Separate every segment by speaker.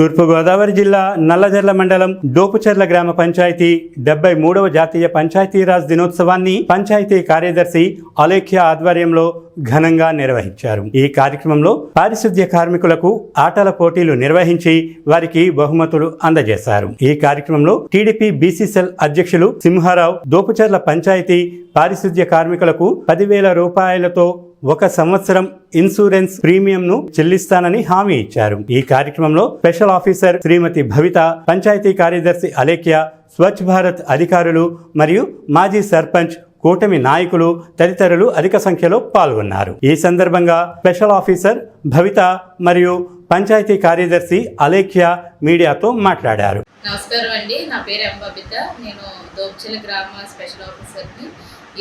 Speaker 1: తూర్పుగోదావరి జిల్లా నల్లజర్ల మండలం దోపుచెర్ల గ్రామ పంచాయతీ 73వ జాతీయ పంచాయతీరాజ్ దినోత్సవాన్ని పంచాయతీ కార్యదర్శి అలేఖ్య ఆధ్వర్యంలో ఘనంగా నిర్వహించారు. ఈ కార్యక్రమంలో పారిశుద్ధ్య కార్మికులకు ఆటల పోటీలు నిర్వహించి వారికి బహుమతులు అందజేశారు. ఈ కార్యక్రమంలో టీడీపీ బీసీసీఎల్ అధ్యక్షులు సింహారావు దోపుచెర్ల పంచాయతీ పారిశుద్ధ్య కార్మికులకు 10,000 రూపాయలతో 1 సంవత్సరం ఇన్సూరెన్స్ ప్రీమియంను చెల్లిస్తానని హామీ ఇచ్చారు. ఈ కార్యక్రమంలో స్పెషల్ ఆఫీసర్ శ్రీమతి భవిత, పంచాయతీ కార్యదర్శి అలేఖ్య, స్వచ్ఛ భారత్ అధికారులు మరియు మాజీ సర్పంచ్, కూటమి నాయకులు తదితరులు అధిక సంఖ్యలో పాల్గొన్నారు. ఈ సందర్భంగా స్పెషల్ ఆఫీసర్ భవిత మరియు పంచాయతీ కార్యదర్శి అలేఖ్య మీడియాతో మాట్లాడారు.
Speaker 2: నమస్కారం అండి, నా పేరు ఎం బబిత. నేను దోపుచెర్ల గ్రామ స్పెషల్ ఆఫీసర్ని.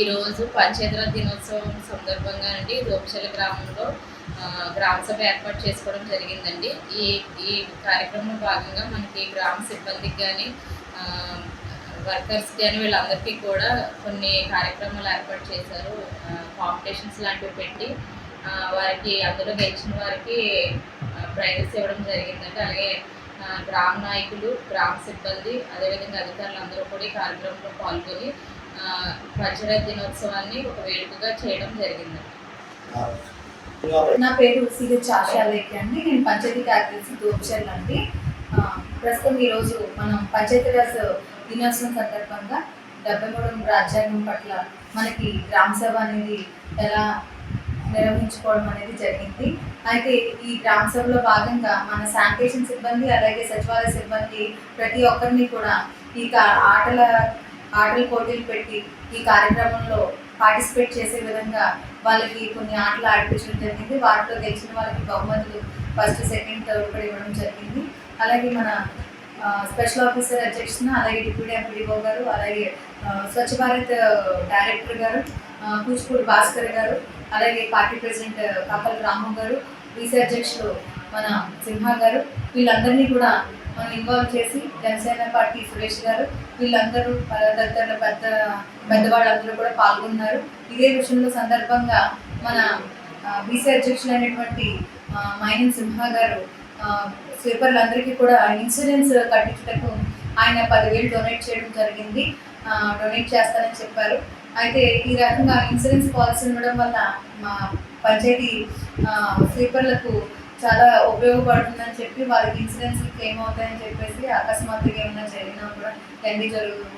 Speaker 2: ఈరోజు పంచాయతీరాజ్ దినోత్సవం సందర్భంగా అండి దోపుచెర్ల గ్రామంలో గ్రామ సభ ఏర్పాటు చేసుకోవడం జరిగిందండి. ఈ కార్యక్రమంలో భాగంగా మనకి గ్రామ సిబ్బందికి కానీ వర్కర్స్ కానీ వీళ్ళందరికీ కూడా కొన్ని కార్యక్రమాలు ఏర్పాటు చేశారు. కాంపిటీషన్స్ లాంటివి పెట్టి వారికి అందులో గెలిచిన వారికి ప్రైజెస్ ఇవ్వడం జరిగిందండి. అలాగే గ్రామ నాయకులు, గ్రామ సిబ్బంది, అదేవిధంగా అధికారులు అందరూ కూడా ఈ కార్యక్రమంలో పాల్గొని పంచాయతీ దినోత్సవాన్ని ఒక వేడుకగా చేయడం జరిగింది.
Speaker 3: నా పేరు సిహెచ్ ఆశాలేఖ అండి. నేను పంచాయతీ కార్యదర్శి దోపుచెర్ల అండి. ప్రస్తుతం ఈరోజు మనం పంచాయతీరాజ్ దినోత్సవం సందర్భంగా 73వ రాజ్యాంగం పట్ల మనకి గ్రామ సభ అనేది ఎలా నిర్వహించుకోవడం అనేది జరిగింది. అయితే ఈ గ్రామ సభలో భాగంగా మన శానిటేషన్ సిబ్బంది, అలాగే సచివాలయ సిబ్బంది ప్రతి ఒక్కరిని కూడా ఈ ఆటల పోటీలు పెట్టి ఈ కార్యక్రమంలో పార్టిసిపేట్ చేసే విధంగా వాళ్ళకి కొన్ని ఆటలు ఆడిపించడం జరిగింది. వాటిలో గెలిచిన వాళ్ళకి బహుమతులు ఫస్ట్, సెకండ్, థర్డ్ కూడా ఇవ్వడం జరిగింది. అలాగే మన స్పెషల్ ఆఫీసర్ అధ్యక్షున, అలాగే డిప్యూటీ ఎంపీడీఓ గారు, అలాగే స్వచ్ఛ భారత్ డైరెక్టర్ గారు కూచిపూడి భాస్కర్ గారు, అలాగే పార్టీ ప్రెసిడెంట్ కాపల రాము గారు, బీసీ అధ్యక్షులు మన సింహా గారు, వీళ్ళందరినీ కూడా మనం ఇన్వాల్వ్ చేసి జనసేన పార్టీ సురేష్ గారు, వీళ్ళందరూ తదితరుల పెద్దవాళ్ళందరూ కూడా పాల్గొన్నారు. ఇదే విషయంలో సందర్భంగా మన బీసీ అధ్యక్షులు అయినటువంటి మైనం సింహా గారు స్వీపర్లందరికీ కూడా ఇన్సూరెన్స్ కట్టించుటకు ఆయన 10,000 డొనేట్ చేయడం జరిగింది. డొనేట్ చేస్తానని చెప్పారు. అయితే ఈ రకంగా ఇన్సూరెన్స్ పాలసీ ఉండడం వల్ల మా పంచాయతీ స్వీపర్లకు చాలా ఉపయోగపడుతుందని చెప్పి వాళ్ళకి ఇన్సూరెన్స్ క్లెయిమ్ అవుతాయని చెప్పేసి అకస్మాత్తుగా ఏమైనా జరిగినా కూడా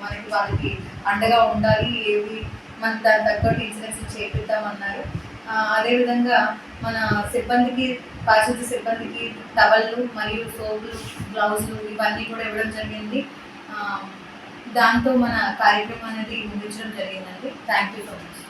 Speaker 3: మనకి వాళ్ళకి అండగా ఉండాలి, ఏవి మనకి దాని తగ్గట్టు ఇన్సూరెన్స్ చేపిద్దామన్నారు. అదేవిధంగా మన సిబ్బందికి, పారిశుద్ధ్య సిబ్బందికి టవళ్ళు మరియు సోపులు, గ్లౌజులు ఇవన్నీ కూడా ఇవ్వడం జరిగింది. దాంతో మన కార్యక్రమం అనేది ముగించడం జరిగిందండి. Thank you so much.